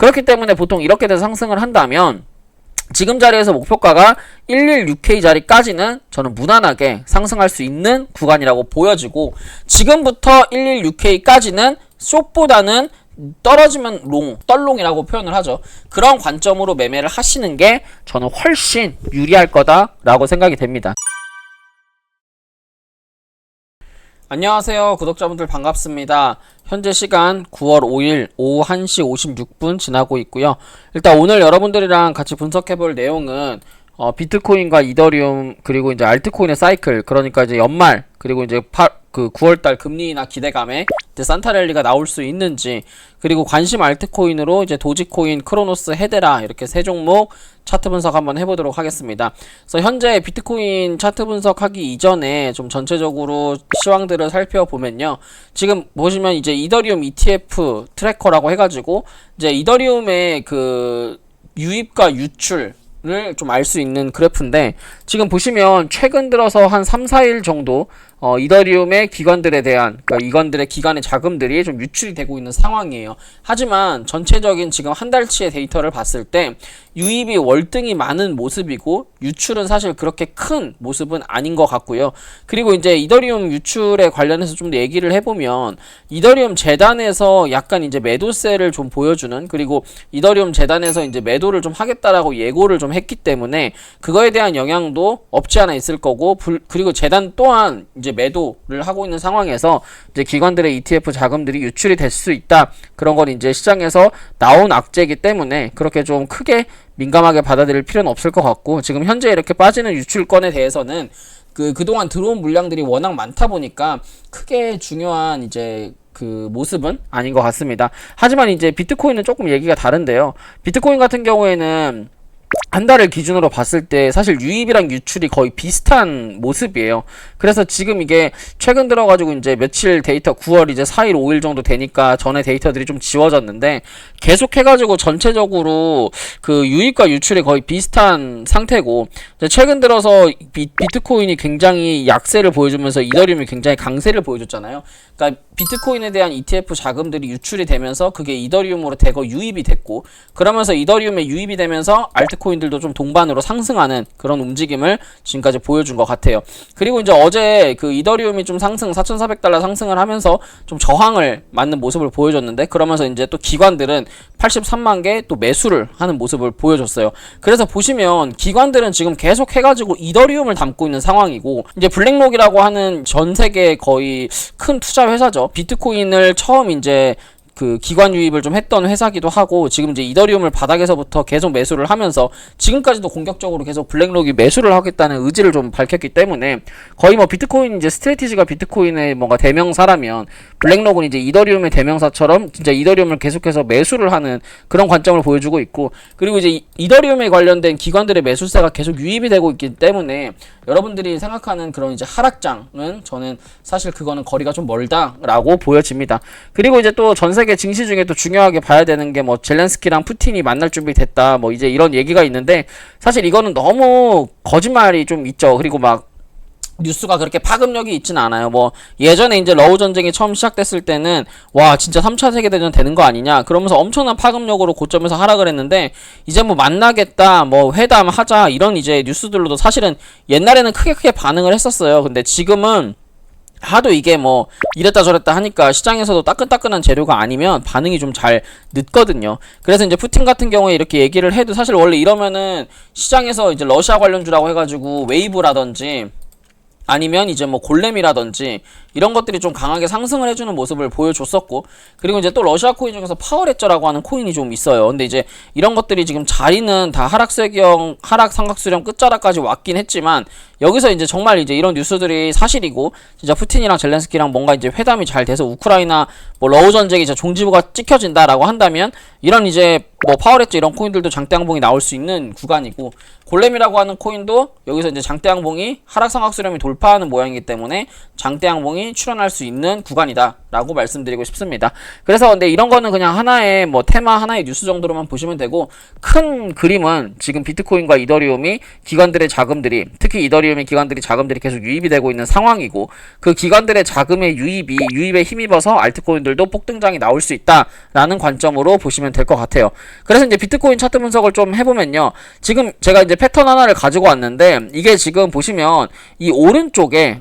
그렇기 때문에 보통 이렇게 돼서 상승을 한다면 지금 자리에서 목표가가 116K 자리까지는 저는 무난하게 상승할 수 있는 구간이라고 보여지고, 지금부터 116K까지는 숏보다는 떨어지면 롱, 떨롱이라고 표현을 하죠. 그런 관점으로 매매를 하시는 게 저는 훨씬 유리할 거다라고 생각이 됩니다. 안녕하세요, 구독자분들 반갑습니다. 현재 시간 9월 5일 오후 1시 56분 지나고 있고요. 일단 오늘 여러분들이랑 같이 분석해볼 내용은 비트코인과 이더리움, 그리고 이제 알트코인의 사이클, 그러니까 이제 연말, 그리고 이제 9월달 금리 인하 기대감에 이제 산타랠리가 나올 수 있는지, 그리고 관심 알트코인으로 이제 도지코인, 크로노스, 헤데라 이렇게 세 종목 차트 분석 한번 해보도록 하겠습니다. 그래서 현재 비트코인 차트 분석하기 이전에 좀 전체적으로 시황들을 살펴보면요, 지금 보시면 이제 이더리움 ETF 트래커라고 해가지고 이제 이더리움의 그 유입과 유출 을 좀 알 수 있는 그래프인데, 지금 보시면 최근 들어서 한 3, 4일 정도 이더리움의 기관들에 대한, 그러니까 이관들의 기관의 자금들이 좀 유출이 되고 있는 상황이에요. 하지만 전체적인 지금 한 달치의 데이터를 봤을 때 유입이 월등히 많은 모습이고 유출은 사실 그렇게 큰 모습은 아닌 것 같고요. 그리고 이제 이더리움 유출에 관련해서 좀 더 얘기를 해보면, 이더리움 재단에서 약간 이제 매도세를 좀 보여주는, 그리고 이더리움 재단에서 이제 매도를 좀 하겠다라고 예고를 좀 했기 때문에 그거에 대한 영향도 없지 않아 있을 거고, 그리고 재단 또한 이제 매도를 하고 있는 상황에서 이제 기관들의 ETF 자금들이 유출이 될 수 있다. 그런 건 이제 시장에서 나온 악재이기 때문에 그렇게 좀 크게 민감하게 받아들일 필요는 없을 것 같고, 지금 현재 이렇게 빠지는 유출권에 대해서는 그동안 들어온 물량들이 워낙 많다 보니까 크게 중요한 이제 그 모습은 아닌 것 같습니다. 하지만 이제 비트코인은 조금 얘기가 다른데요. 비트코인 같은 경우에는 한 달을 기준으로 봤을 때 사실 유입이랑 유출이 거의 비슷한 모습이에요. 그래서 지금 이게 최근 들어가지고 이제 며칠 데이터 9월 이제 4일 5일 정도 되니까 전에 데이터들이 좀 지워졌는데, 계속 해가지고 전체적으로 그 유입과 유출이 거의 비슷한 상태고, 최근 들어서 비트코인이 굉장히 약세를 보여주면서 이더리움이 굉장히 강세를 보여줬잖아요. 그러니까 비트코인에 대한 ETF 자금들이 유출이 되면서 그게 이더리움으로 대거 유입이 됐고, 그러면서 이더리움에 유입이 되면서 알트코인들도 좀 동반으로 상승하는 그런 움직임을 지금까지 보여준 것 같아요. 그리고 이제 어제 그 이더리움이 좀 상승, $4,400 상승을 하면서 좀 저항을 맞는 모습을 보여줬는데, 그러면서 이제 또 기관들은 83만 개 또 매수를 하는 모습을 보여줬어요. 그래서 보시면 기관들은 지금 계속 해가지고 이더리움을 담고 있는 상황이고, 이제 블랙록이라고 하는 전 세계 거의 큰 투자 회사죠. 비트코인을 처음 이제 그 기관 유입을 좀 했던 회사기도 하고, 지금 이제 이더리움을 바닥에서부터 계속 매수를 하면서 지금까지도 공격적으로 계속 블랙록이 매수를 하겠다는 의지를 좀 밝혔기 때문에, 거의 뭐 비트코인 이제 스트래티지가 비트코인의 뭔가 대명사라면 블랙록은 이제 이더리움의 대명사처럼 진짜 이더리움을 계속해서 매수를 하는 그런 관점을 보여주고 있고, 그리고 이제 이더리움에 관련된 기관들의 매수세가 계속 유입이 되고 있기 때문에 여러분들이 생각하는 그런 이제 하락장은 저는 사실 그거는 거리가 좀 멀다라고 보여집니다. 그리고 이제 또 전 세계 증시 중에 또 중요하게 봐야 되는 게 뭐 젤렌스키랑 푸틴이 만날 준비 됐다, 뭐 이제 이런 얘기가 있는데, 사실 이거는 너무 거짓말이 좀 있죠. 그리고 막 뉴스가 그렇게 파급력이 있지는 않아요. 뭐 예전에 이제 러우 전쟁이 처음 시작됐을 때는 와 진짜 3차 세계대전 되는 거 아니냐 그러면서 엄청난 파급력으로 고점에서 하락을 했는데, 이제 뭐 만나겠다, 뭐 회담하자 이런 이제 뉴스들로도 사실은 옛날에는 크게 반응을 했었어요. 근데 지금은 하도 이게 뭐 이랬다 저랬다 하니까 시장에서도 따끈따끈한 재료가 아니면 반응이 좀 잘 늦거든요. 그래서 이제 푸틴 같은 경우에 이렇게 얘기를 해도 사실 원래 이러면은 시장에서 이제 러시아 관련주라고 해가지고 웨이브라든지 아니면 이제 뭐 골렘이라든지 이런 것들이 좀 강하게 상승을 해주는 모습을 보여줬었고, 그리고 이제 또 러시아 코인 중에서 파워레저라고 하는 코인이 좀 있어요. 근데 이제 이런 것들이 지금 자리는 다 하락세경, 하락 삼각수렴 끝자락까지 왔긴 했지만, 여기서 이제 정말 이제 이런 뉴스들이 사실이고 진짜 푸틴이랑 젤렌스키랑 뭔가 이제 회담이 잘 돼서 우크라이나 뭐 러우 전쟁이 이제 종지부가 찍혀진다라고 한다면, 이런 이제 뭐 파워레저 이런 코인들도 장대 항봉이 나올 수 있는 구간이고, 골렘이라고 하는 코인도 여기서 이제 장대양봉이 하락삼각 수렴이 돌파하는 모양이기 때문에 장대양봉이 출현할 수 있는 구간이다 라고 말씀드리고 싶습니다. 그래서 근데 이런 거는 그냥 하나의 뭐 테마, 하나의 뉴스 정도로만 보시면 되고, 큰 그림은 지금 비트코인과 이더리움이 기관들의 자금들이, 특히 이더리움의 기관들이 자금들이 계속 유입이 되고 있는 상황이고, 그 기관들의 자금의 유입에 힘입어서 알트코인들도 폭등장이 나올 수 있다라는 관점으로 보시면 될 것 같아요. 그래서 이제 비트코인 차트 분석을 좀 해보면요, 지금 제가 이제 패턴 하나를 가지고 왔는데, 이게 지금 보시면 이 오른쪽에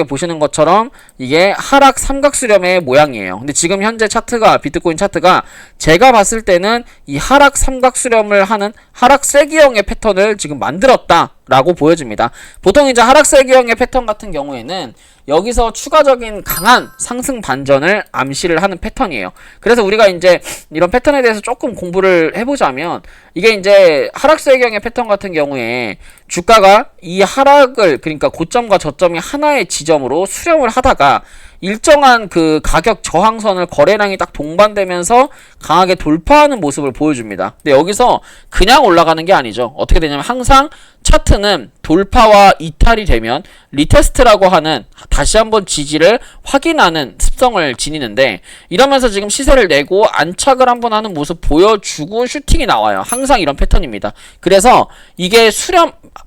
보시는 것처럼 이게 하락 삼각수렴의 모양이에요. 근데 지금 현재 차트가, 비트코인 차트가 제가 봤을 때는 이 하락 삼각수렴을 하는 하락 세기형의 패턴을 지금 만들었다 라고 보여집니다. 보통 이제 하락 세기형의 패턴 같은 경우에는 여기서 추가적인 강한 상승 반전을 암시를 하는 패턴이에요. 그래서 우리가 이제 이런 패턴에 대해서 조금 공부를 해보자면, 이게 이제 하락 세기형의 패턴 같은 경우에 주가가 이 하락을, 그러니까 고점과 저점이 하나의 지점으로 수렴을 하다가 일정한 그 가격 저항선을 거래량이 딱 동반되면서 강하게 돌파하는 모습을 보여줍니다. 근데 여기서 그냥 올라가는 게 아니죠. 어떻게 되냐면 항상 차트는 돌파와 이탈이 되면 리테스트라고 하는 다시 한번 지지를 확인하는 습성을 지니는데, 이러면서 지금 시세를 내고 안착을 한번 하는 모습 보여주고 슈팅이 나와요. 항상 이런 패턴입니다. 그래서 이게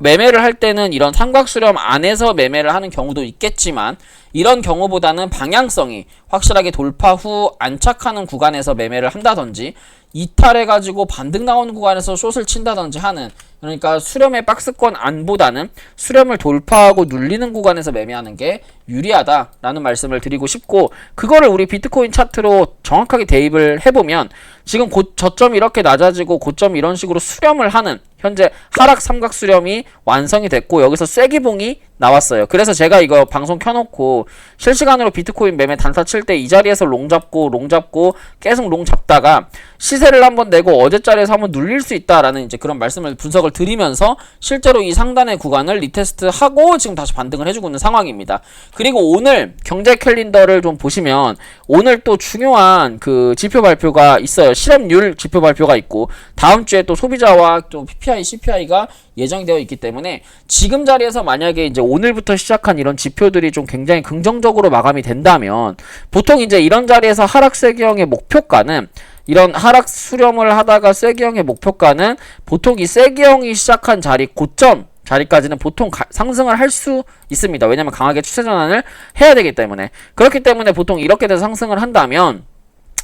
매매를 할 때는 이런 삼각수렴 안에서 매매를 하는 경우도 있겠지만, 이런 경우보다는 방향성이 확실하게 돌파 후 안착하는 구간에서 매매를 한다든지, 이탈해가지고 반등 나오는 구간에서 숏을 친다든지 하는, 그러니까 수렴의 박스권 안보다는 수렴을 돌파하고 눌리는 구간에서 매매하는 게 유리하다라는 말씀을 드리고 싶고, 그거를 우리 비트코인 차트로 정확하게 대입을 해보면 지금 저점이 이렇게 낮아지고 고점이 이런 식으로 수렴을 하는, 현재 하락 삼각 수렴이 완성이 됐고 여기서 쐐기봉이 나왔어요. 그래서 제가 이거 방송 켜놓고 실시간으로 비트코인 매매 단타 칠 때 이 자리에서 롱 잡고 계속 롱 잡다가 시세를 한번 내고 어제 자리에서 한번 눌릴 수 있다라는 이제 그런 말씀을, 분석을 드리면서 실제로 이 상단의 구간을 리테스트하고 지금 다시 반등을 해주고 있는 상황입니다. 그리고 오늘 경제 캘린더를 좀 보시면 오늘 또 중요한 그 지표 발표가 있어요. 실업률 지표 발표가 있고 다음 주에 또 소비자와 또 PPI, CPI가 예정이 되어 있기 때문에 지금 자리에서 만약에 이제 오늘부터 시작한 이런 지표들이 좀 굉장히 긍정적으로 마감이 된다면, 보통 이제 이런 자리에서 하락 세기형의 목표가는, 이런 하락 수렴을 하다가 세기형의 목표가는 보통 이 세기형이 시작한 자리, 고점 자리까지는 보통 상승을 할 수 있습니다. 왜냐면 강하게 추세 전환을 해야 되기 때문에. 그렇기 때문에 보통 이렇게 돼서 상승을 한다면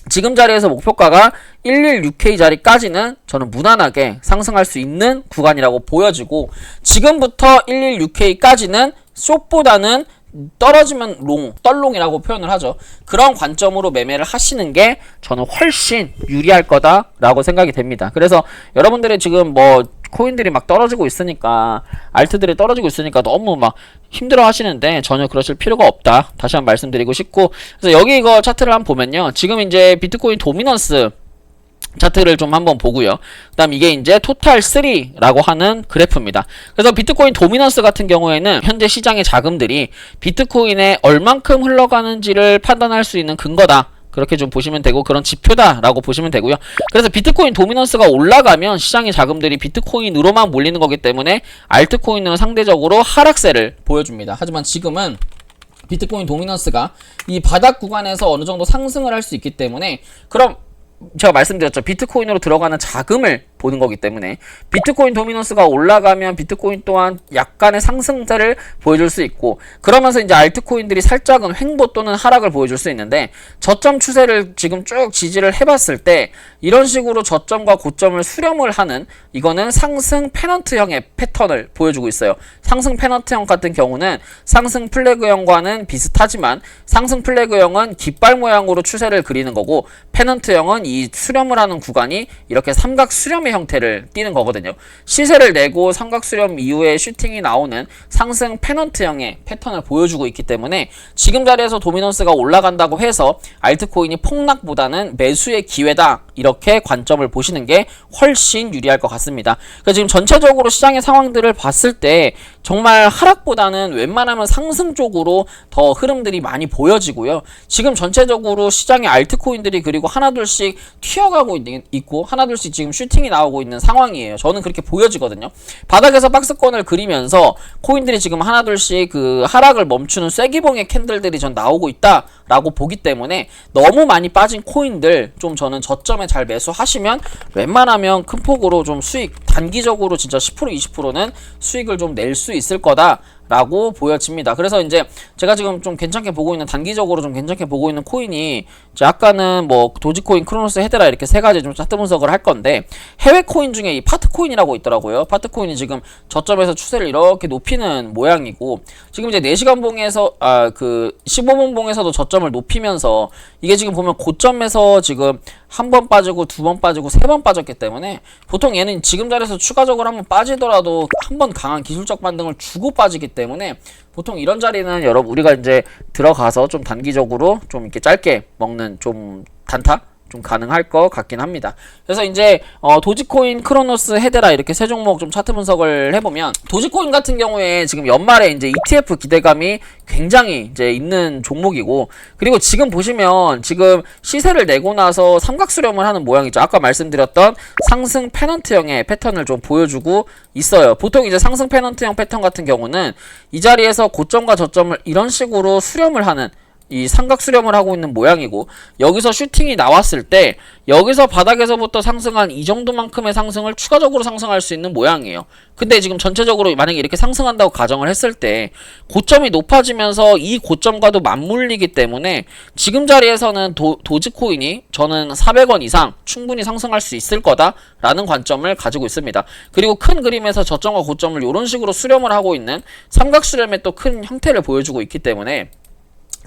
지금 자리에서 목표가가 116K 자리까지는 저는 무난하게 상승할 수 있는 구간이라고 보여지고, 지금부터 116K까지는 숏보다는 떨어지면 떨롱이라고 표현을 하죠. 그런 관점으로 매매를 하시는 게 저는 훨씬 유리할 거다라고 생각이 됩니다. 그래서 여러분들이 지금 뭐 코인들이 막 떨어지고 있으니까, 알트들이 떨어지고 있으니까 너무 막 힘들어 하시는데 전혀 그러실 필요가 없다, 다시 한번 말씀드리고 싶고, 그래서 여기 이거 차트를 한번 보면요, 지금 이제 비트코인 도미넌스 차트를 좀 한번 보고요. 그 다음 이게 이제 토탈 3라고 하는 그래프입니다. 그래서 비트코인 도미넌스 같은 경우에는 현재 시장의 자금들이 비트코인에 얼만큼 흘러가는지를 판단할 수 있는 근거다, 그렇게 좀 보시면 되고, 그런 지표다라고 보시면 되고요. 그래서 비트코인 도미넌스가 올라가면 시장의 자금들이 비트코인으로만 몰리는 거기 때문에 알트코인은 상대적으로 하락세를 보여줍니다. 하지만 지금은 비트코인 도미넌스가 이 바닥 구간에서 어느 정도 상승을 할 수 있기 때문에, 그럼 제가 말씀드렸죠. 비트코인으로 들어가는 자금을 보는 거기 때문에 비트코인 도미넌스가 올라가면 비트코인 또한 약간의 상승세를 보여줄 수 있고, 그러면서 이제 알트코인들이 살짝은 횡보 또는 하락을 보여줄 수 있는데, 저점 추세를 지금 쭉 지지를 해봤을 때 이런 식으로 저점과 고점을 수렴을 하는, 이거는 상승 페넌트형의 패턴을 보여주고 있어요. 상승 페넌트형 같은 경우는 상승 플래그형과는 비슷하지만 상승 플래그형은 깃발 모양으로 추세를 그리는 거고, 페넌트형은 이 수렴을 하는 구간이 이렇게 삼각 수렴의 형태를 띠는 거거든요. 시세를 내고 삼각 수렴 이후에 슈팅이 나오는 상승 페넌트형의 패턴을 보여주고 있기 때문에 지금 자리에서 도미넌스가 올라간다고 해서 알트코인이 폭락보다는 매수의 기회다, 이렇게 관점을 보시는 게 훨씬 유리할 것 같습니다. 그러니까 지금 전체적으로 시장의 상황들을 봤을 때 정말 하락보다는 웬만하면 상승 쪽으로 더 흐름들이 많이 보여지고요. 지금 전체적으로 시장의 알트코인들이 그리고 하나둘씩 튀어가고 있고 하나둘씩 지금 슈팅이 나오고 있는 상황이에요. 저는 그렇게 보여지거든요. 바닥에서 박스권을 그리면서 코인들이 지금 하나둘씩 그 하락을 멈추는 쐐기봉의 캔들들이 전 나오고 있다라고 보기 때문에 너무 많이 빠진 코인들 좀 저는 저점에 잘 매수하시면 웬만하면 큰 폭으로 좀 수익 단기적으로 진짜 10% 20%는 수익을 좀 낼 수 있을 거다 라고 보여집니다. 그래서 이제 제가 지금 좀 괜찮게 보고 있는 단기적으로 좀 괜찮게 보고 있는 코인이 이제 아까는 뭐 도지코인, 크로노스, 헤드라 이렇게 세 가지 좀 차트 분석을 할 건데 해외 코인 중에 이 파트코인이라고 있더라고요. 파트코인이 지금 저점에서 추세를 이렇게 높이는 모양이고 지금 이제 4시간 봉에서 그 15분 봉에서도 저점을 높이면서 이게 지금 보면 고점에서 지금 한 번 빠지고 두 번 빠지고 세 번 빠졌기 때문에 보통 얘는 지금 자리에서 추가적으로 한번 빠지더라도 한 번 강한 기술적 반등을 주고 빠지기 때문에 보통 이런 자리는 여러분 우리가 이제 들어가서 좀 단기적으로 좀 이렇게 짧게 먹는 좀 단타 좀 가능할 것 같긴 합니다. 그래서 이제 도지코인, 크로노스, 헤드라 이렇게 세 종목 좀 차트 분석을 해보면 도지코인 같은 경우에 지금 연말에 이제 ETF 기대감이 굉장히 이제 있는 종목이고 그리고 지금 보시면 지금 시세를 내고 나서 삼각 수렴을 하는 모양이죠. 아까 말씀드렸던 상승 페넌트형의 패턴을 좀 보여주고 있어요. 보통 이제 상승 페넌트형 패턴 같은 경우는 이 자리에서 고점과 저점을 이런 식으로 수렴을 하는 이 삼각 수렴을 하고 있는 모양이고 여기서 슈팅이 나왔을 때 여기서 바닥에서부터 상승한 이 정도만큼의 상승을 추가적으로 상승할 수 있는 모양이에요. 근데 지금 전체적으로 만약에 이렇게 상승한다고 가정을 했을 때 고점이 높아지면서 이 고점과도 맞물리기 때문에 지금 자리에서는 도지코인이 저는 400원 이상 충분히 상승할 수 있을 거다라는 관점을 가지고 있습니다. 그리고 큰 그림에서 저점과 고점을 이런 식으로 수렴을 하고 있는 삼각 수렴의 또 큰 형태를 보여주고 있기 때문에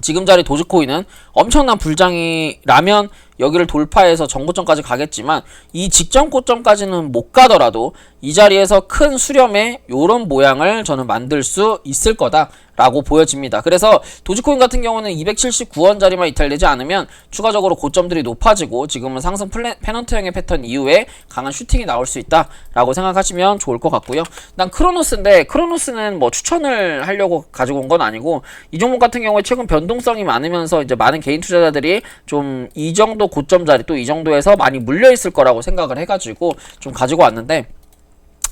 지금 자리 도지코인은 엄청난 불장이라면 여기를 돌파해서 전고점까지 가겠지만 이 직전 고점까지는 못 가더라도 이 자리에서 큰 수렴의 요런 모양을 저는 만들 수 있을 거다 라고 보여집니다. 그래서 도지코인 같은 경우는 279원짜리만 이탈되지 않으면 추가적으로 고점들이 높아지고 지금은 상승 페넌트형의 패턴 이후에 강한 슈팅이 나올 수 있다 라고 생각하시면 좋을 것 같고요. 난 크로노스인데 크로노스는 뭐 추천을 하려고 가지고 온 건 아니고 이 종목 같은 경우에 최근 변동성이 많으면서 이제 많은 개인 투자자들이 좀 이 정도 고점 자리 또 이 정도에서 많이 물려 있을 거라고 생각을 해가지고 좀 가지고 왔는데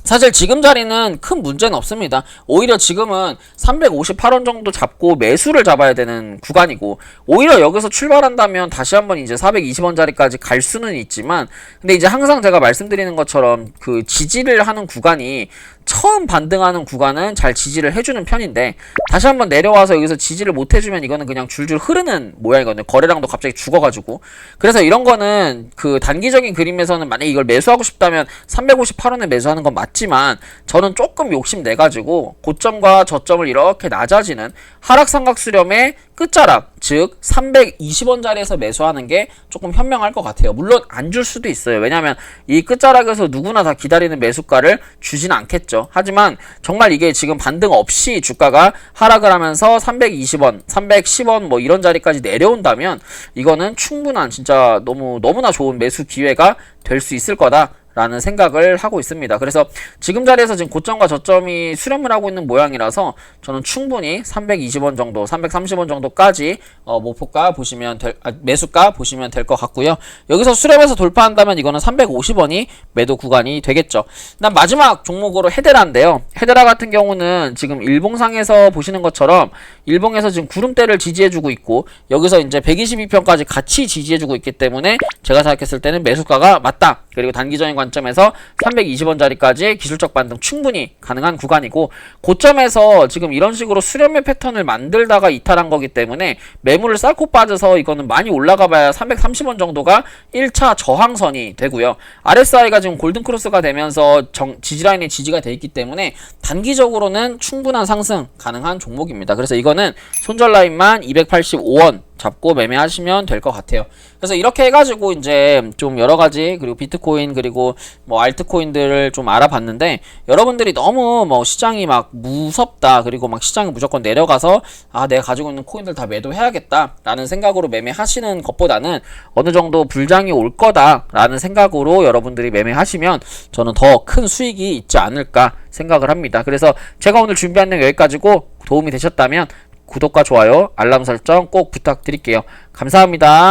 사실 지금 자리는 큰 문제는 없습니다. 오히려 지금은 358원 정도 잡고 매수를 잡아야 되는 구간이고 오히려 여기서 출발한다면 다시 한번 이제 420원 자리까지 갈 수는 있지만 근데 이제 항상 제가 말씀드리는 것처럼 그 지지를 하는 구간이 처음 반등하는 구간은 잘 지지를 해주는 편인데 다시 한번 내려와서 여기서 지지를 못 해주면 이거는 그냥 줄줄 흐르는 모양이거든요. 거래량도 갑자기 죽어가지고 그래서 이런 거는 그 단기적인 그림에서는 만약에 이걸 매수하고 싶다면 358원에 매수하는 건 맞지만 저는 조금 욕심내가지고 고점과 저점을 이렇게 낮아지는 하락삼각 수렴의 끝자락 즉 320원짜리에서 매수하는 게 조금 현명할 것 같아요. 물론 안 줄 수도 있어요. 왜냐하면 이 끝자락에서 누구나 다 기다리는 매수가를 주진 않겠죠. 하지만 정말 이게 지금 반등 없이 주가가 하락을 하면서 320원, 310원 뭐 이런 자리까지 내려온다면 이거는 충분한 진짜 너무나 좋은 매수 기회가 될 수 있을 거다. 라는 생각을 하고 있습니다. 그래서 지금 자리에서 지금 고점과 저점이 수렴을 하고 있는 모양이라서 저는 충분히 320원 정도, 330원 정도까지 목표가 보시면 매수가 보시면 될 것 같고요. 여기서 수렴해서 돌파한다면 이거는 350원이 매도 구간이 되겠죠. 난 마지막 종목으로 헤데라인데요. 헤데라 같은 경우는 지금 일봉상에서 보시는 것처럼 일봉에서 지금 구름대를 지지해주고 있고 여기서 이제 122편까지 같이 지지해주고 있기 때문에 제가 생각했을 때는 매수가가 맞다. 그리고 단기적인 관점에서 320원 자리까지 기술적 반등 충분히 가능한 구간이고 고점에서 지금 이런 식으로 수렴의 패턴을 만들다가 이탈한 거기 때문에 매물을 쌓고 빠져서 이거는 많이 올라가 봐야 330원 정도가 1차 저항선이 되고요. RSI가 지금 골든크로스가 되면서 지지라인의 지지가 돼 있기 때문에 단기적으로는 충분한 상승 가능한 종목입니다. 그래서 이거는 손절 라인만 285원 잡고 매매하시면 될 것 같아요. 그래서 이렇게 해가지고 이제 좀 여러 가지 그리고 비트코인 그리고 뭐 알트코인들을 좀 알아봤는데 여러분들이 너무 뭐 시장이 막 무섭다 그리고 막 시장이 무조건 내려가서 아 내가 가지고 있는 코인들 다 매도해야겠다 라는 생각으로 매매하시는 것보다는 어느 정도 불장이 올 거다 라는 생각으로 여러분들이 매매하시면 저는 더 큰 수익이 있지 않을까 생각을 합니다. 그래서 제가 오늘 준비한 내용 여기까지고 도움이 되셨다면 구독과 좋아요 알람 설정 꼭 부탁드릴게요. 감사합니다.